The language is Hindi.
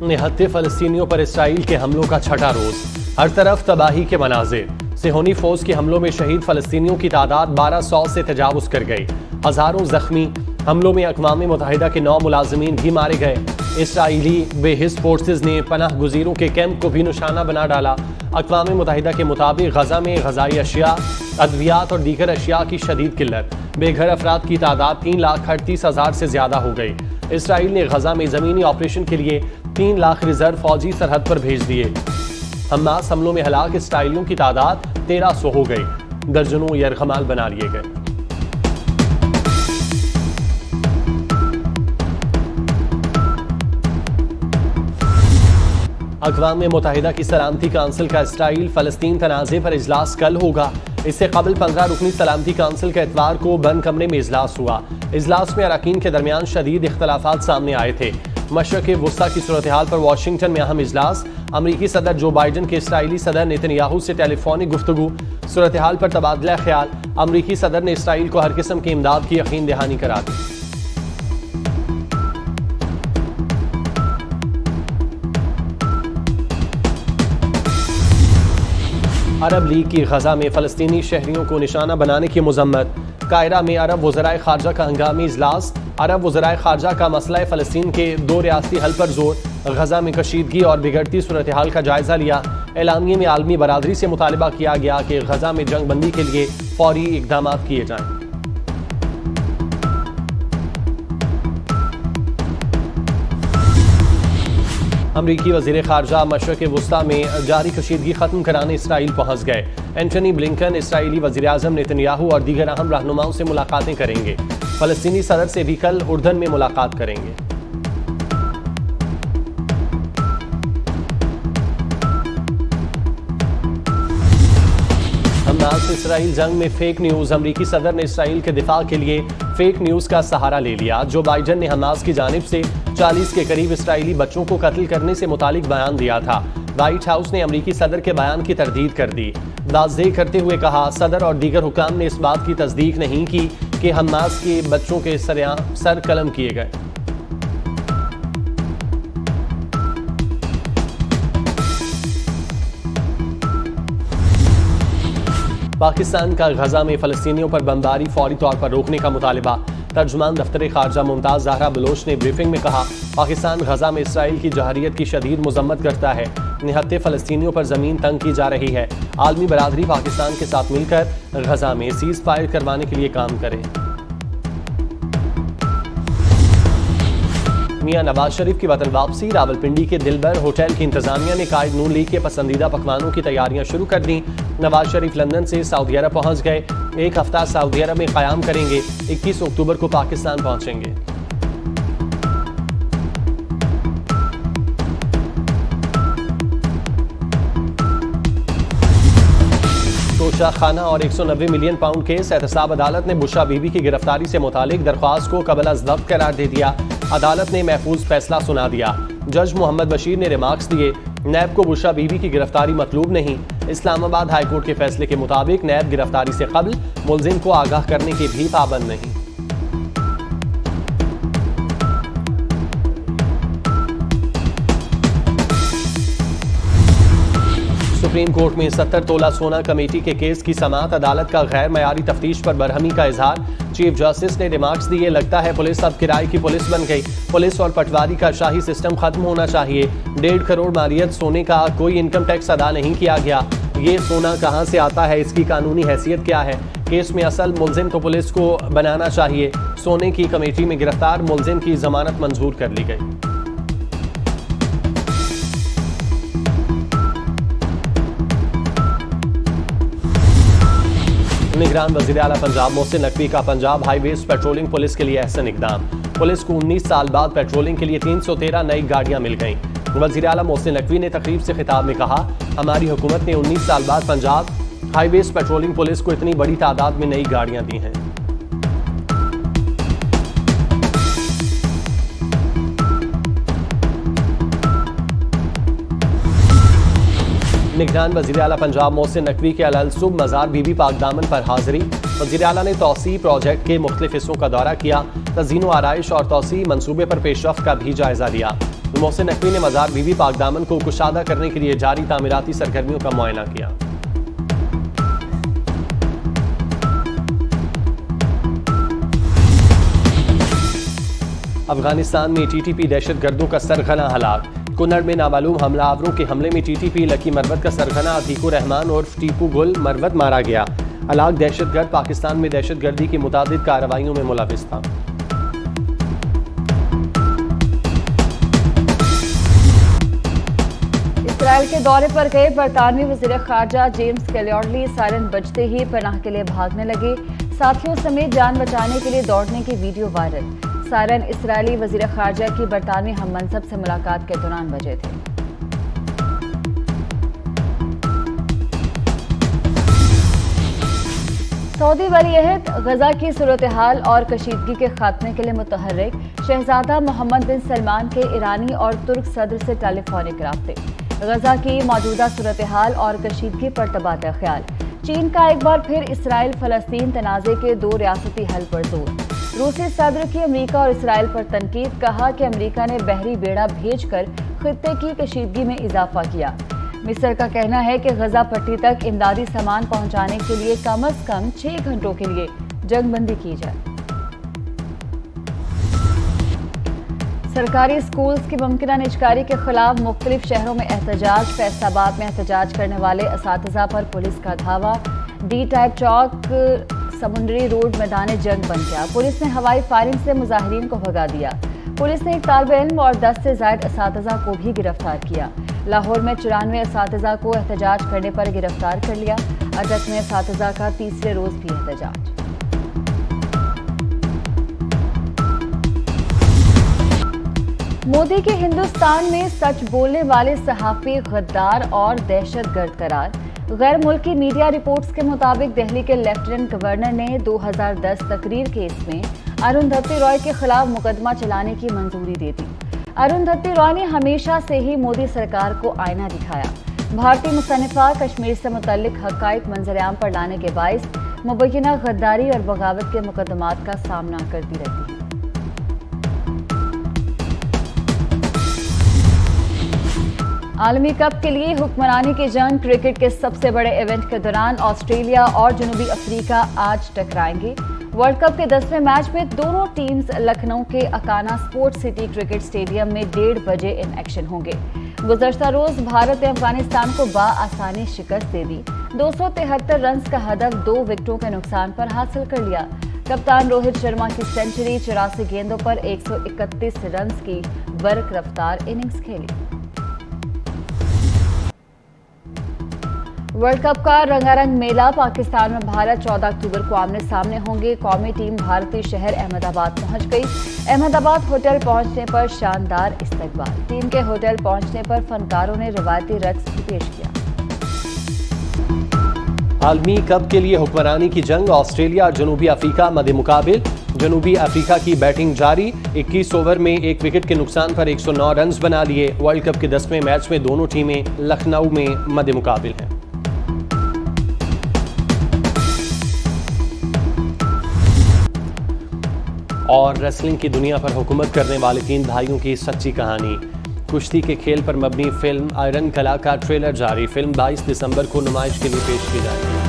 निहत्ते फलस्तीनियों पर इसराइल के हमलों का छठा रोज, हर तरफ तबाही के मनाजिर। सिहोनी फौज के हमलों में शहीद फलस्तीनियों की तादाद 1200 से तजावुज कर गई। हजारों जख्मी। हमलों में अक़वाम मुत्तहिदा के 9 मुलाजमीन भी मारे गए। इसराइली बेहिस फोर्सेज ने पनाह गुज़ीरों के कैंप को भी निशाना बना डाला। अक़वाम मुत्तहिदा के मुताबिक गजा में ग़ज़ाई अशिया, अद्वियात और दीगर अशिया की शदीद किल्लत। बेघर अफराद की तादाद 3,38,000 से ज्यादा हो गई। इसराइल ने गजा में जमीनी ऑपरेशन के लिए 3 लाख रिजर्व फौजी सरहद पर भेज दिए। हमास हमलों में हलाक इसराइलियों की तादाद 1300 हो गई। दर्जनों यरगमाल बना लिए गए। अक़वाम मुत्तहिदा की सलामती काउंसिल का इसराइल फ़लस्तीन तनाज़े पर इजलास कल होगा। इससे कबल 15 रुकनी सलामती काउंसिल के इतवार को बंद कमरे में इजलास हुआ। इजलास में अरकान के दरमियान शदीद इख्तलाफात सामने आए थे। मशरक़ वुस्ता की सूरत हाल पर वाशिंगटन में अहम इजलास। अमरीकी सदर जो बाइडन के इसराइली सदर नेतन्याहू से टेलीफोनिक गुफ्तगू। सूरत हाल पर तबादला ख्याल। अमरीकी सदर ने इसराइल को हर किस्म की इमदाद की यकीन दहानी करा दी। अरब लीग की गजा में फ़लस्तीनी शहरियों को निशाना बनाने की मज़म्मत। कायरा में अरब वज़राए ख़ारजा का हंगामी इजलास। अरब वज़राए ख़ारजा का मसला फ़लस्तीन के 2 रियासती हल पर जोर। गजा में कशीदगी और बिगड़ती सूरत हाल का जायजा लिया। एलानिये में आलमी बरादरी से मुतालबा किया गया कि गजा में जंग बंदी के लिए फौरी इक़दाम किए जाएं। अमरीकी वज़ीर ख़ारजा मशरक़ वुस्ता में जारी कशीदगी ख़त्म कराने इसराइल पहुँच गए। एंटनी ब्लिंकन इसराइली वज़ीर आज़म नेतन्याहू और दीगर अहम रहनुमाओं से मुलाकातें करेंगे। फ़लस्तीनी सदर से भी कल उर्दन में मुलाकात करेंगे। हमास इसराइल जंग में फेक न्यूज़। अमरीकी सदर ने इसराइल के दिफा के लिए फेक न्यूज़ का सहारा ले लिया। जो बाइडन ने हमास की जानिब से 40 के करीब इसराइली बच्चों को कत्ल करने से मुतालिक बयान दिया था। व्हाइट हाउस ने अमरीकी सदर के बयान की तरदीद कर दी। वाज़ेह करते हुए कहा, सदर और दीगर हुकाम ने इस बात की तस्दीक नहीं की कि हमास के बच्चों के सर कलम किए गए। पाकिस्तान का गजा में फ़लस्तीनियों पर बमबारी फौरी तौर पर रोकने का मुतालबा। तर्जुमान दफ्तर ख़ारजा मुमताज़ ज़हरा बलोच ने ब्रीफिंग में कहा, पाकिस्तान गजा में इसराइल की जहरियत की शदीद मज़म्मत करता है। निहत्ते फ़लस्तीनियों पर ज़मीन तंग की जा रही है। आलमी बरादरी पाकिस्तान के साथ मिलकर गजा में सीज़ फायर करवाने के लिए काम करे। मियां नवाज शरीफ की वतन वापसी। रावलपिंडी के दिलबर होटल की इंतजामिया ने कायद नून लीग के पसंदीदा पकवानों की तैयारियां शुरू कर दी। नवाज शरीफ लंदन से सऊदी अरब पहुंच गए। 1 हफ्ता सऊदी अरब में क़याम करेंगे। 21 अक्टूबर को पाकिस्तान पहुंचेंगे। तोशा खाना और 190 मिलियन पाउंड केस। एहतसाब अदालत ने बुशरा बीबी की गिरफ्तारी से मुतालिक दरख्वास्त को कबल अज़ ज़ब्त करार दे दिया। अदालत ने महफूज फैसला सुना दिया। जज मोहम्मद बशीर ने रिमार्क्स दिए, नैब को बुशरा बीबी की गिरफ्तारी मतलूब नहीं। इस्लामाबाद हाईकोर्ट के फैसले के मुताबिक नैब गिरफ्तारी से कबल मुलजिम को आगाह करने की भी पाबंद नहीं। सुप्रीम कोर्ट में 70 तोला सोना कमेटी के केस की समाअत। अदालत का गैर मयारी तफ्तीश पर बरहमी का इजहार। चीफ जस्टिस ने रिमार्क्स दिए, लगता है पुलिस अब किराए की पुलिस बन गई। पुलिस और पटवारी का शाही सिस्टम खत्म होना चाहिए। 1.5 करोड़ मालियत सोने का कोई इनकम टैक्स अदा नहीं किया गया। ये सोना कहां से आता है, इसकी कानूनी हैसियत क्या है? केस में असल मुलजिम को पुलिस को बनाना चाहिए। सोने की कमेटी में गिरफ्तार मुलजिम की जमानत मंजूर कर ली गई। निगरान वज़ीर आला पंजाब मोहसिन नकवी का पंजाब हाईवेज पेट्रोलिंग पुलिस के लिए अहसन इक़दाम। पुलिस को 19 साल बाद पेट्रोलिंग के लिए 313 नई गाड़ियां मिल गईं। वज़ीर आला मोहसिन नकवी ने तकरीब से खिताब में कहा, हमारी हुकूमत ने 19 साल बाद पंजाब हाईवेज पेट्रोलिंग पुलिस को इतनी बड़ी तादाद में नई गाड़ियां दी हैं। निगरान वज़ीर आला पंजाब मोहसिन नकवी के अलसुब मज़ार बीबी पाक दामन पर हाजिरी। वज़ीर आला ने तौसी प्रोजेक्ट के मुख्तलिफ हिस्सों का दौरा किया। तज़ीन व आराइश और तौसी मंसूबे पर पेशरफ्त का भी जायजा लिया। मोहसिन नकवी ने मज़ार बीबी पाकदामन को कुशादा करने के लिए जारी तामीराती सरगर्मियों का मुआयना किया। अफगानिस्तान में टीटीपी दहशतगर्दों का सरगना हलाक। कुन्नड़ में नामालूम हमलावरों के हमले में टीटीपी लकी मरवत का सरगना अतीकुर रहमान उर्फ टीपू गुल मरवत मारा गया। हलाक दहशतगर्द पाकिस्तान में दहशतगर्दी की मुतादिद कार्रवाइयों में मुलविस था। इसराइल के दौरे पर गए बरतानवी वज़ीर ख़ारजा जेम्स कैलियॉर्डली सायरन बजते ही पनाह के लिए भागने लगे। साथियों समेत जान बचाने के लिए दौड़ने की वीडियो वायरल। सायरन इसराइली वज़ीर ख़ारजा की बरतानवी हममनसब से मुलाकात के दौरान बजे थे। सऊदी वली-ए-अहद गजा की सूरत हाल और कशीदगी के खात्मे के लिए मुतहर्रिक। शहजादा मोहम्मद बिन सलमान के ईरानी और तुर्क सदर से टेलीफोनिक राब्ते। गजा की मौजूदा सूरत हाल और कशीदगी पर तबादला ख्याल। चीन का एक बार फिर इसराइल फलस्तीन तनाज़े के 2 रियासती हल पर जोर। रूसी सदर की अमरीका और इसराइल पर तनकीद। कहा कि अमरीका ने बहरी बेड़ा भेजकर खित्ते की कशीदगी में इजाफा किया। मिस्र का कहना है कि गजा पट्टी तक इमदादी सामान पहुंचाने के लिए कम अज कम 6 घंटों के लिए जंगबंदी की जाए। सरकारी स्कूल्स की मुमकिना निजकारी के खिलाफ मुख्तलिफ शहरों में एहतजाज। फैसलाबाद में एहतजाज करने वाले असातिज़ा पर पुलिस का धावा। डी टाइप चौक समुंदरी रोड मैदान जंग बन गया। पुलिस ने हवाई फायरिंग से मुजाहिरीन को भगा दिया। पुलिस ने एक तालिब इल्म और 10 से ज़ायद असातिज़ा को भी गिरफ्तार किया। लाहौर में 94 असातिज़ा को एहतजाज करने पर गिरफ्तार कर लिया। अटक में असातिज़ा का तीसरे रोज भी एहतजाज। मोदी के हिंदुस्तान में सच बोलने वाले सहाफ़ी गद्दार और दहशतगर्द करार। गैर मुल्की मीडिया रिपोर्ट्स के मुताबिक दिल्ली के लेफ्टिनेंट गवर्नर ने 2010 तकरीर केस में अरुंधति रॉय के खिलाफ मुकदमा चलाने की मंजूरी दे दी। अरुंधति रॉय ने हमेशा से ही मोदी सरकार को आईना दिखाया। भारतीय मुसन्निफा कश्मीर से मुतल्लिक हक़ाइक़ मंजरेआम पर लाने के बाइस मुबैना गद्दारी और बगावत के मुकदमात का सामना करती रहती है। आलमी कप के लिए हुक्मरानी की जंग। क्रिकेट के सबसे बड़े इवेंट के दौरान ऑस्ट्रेलिया और जनूबी अफ्रीका आज टकराएंगे। वर्ल्ड कप के 10वें मैच में दोनों टीम्स लखनऊ के अकाना स्पोर्ट्स सिटी क्रिकेट स्टेडियम में 1:30 बजे इन एक्शन होंगे। गुज़श्ता रोज भारत ने अफगानिस्तान को बाआसानी शिकस्त दे दी। 273 रन का हदफ 2 विकेटों के नुकसान पर हासिल कर लिया। कप्तान रोहित शर्मा की सेंचुरी। 84 गेंदों पर 131 रन की बरक रफ्तार इनिंग्स खेली। वर्ल्ड कप का रंगारंग मेला। पाकिस्तान में भारत 14 अक्टूबर को आमने सामने होंगे। कौमी टीम भारतीय शहर अहमदाबाद पहुंच गई। अहमदाबाद होटल पहुंचने पर शानदार इस्तकबाल। टीम के होटल पहुंचने पर फनकारों ने रिवायती रक्स भी पेश किया। आलमी कप के लिए हुक्मरानी की जंग। ऑस्ट्रेलिया और जनूबी अफ्रीका मध्य मुकाबिल। जनूबी अफ्रीका की बैटिंग जारी। 21 ओवर में 1 विकेट के नुकसान पर 109 रन बना लिए। वर्ल्ड कप के 10वें मैच में दोनों टीमें लखनऊ में मध्य मुकाबिल हैं। और रेसलिंग की दुनिया पर हुकूमत करने वाले 3 भाइयों की सच्ची कहानी। कुश्ती के खेल पर मबनी फिल्म आयरन कला का ट्रेलर जारी। फिल्म 22 दिसंबर को नुमाइश के लिए पेश की जाएगी।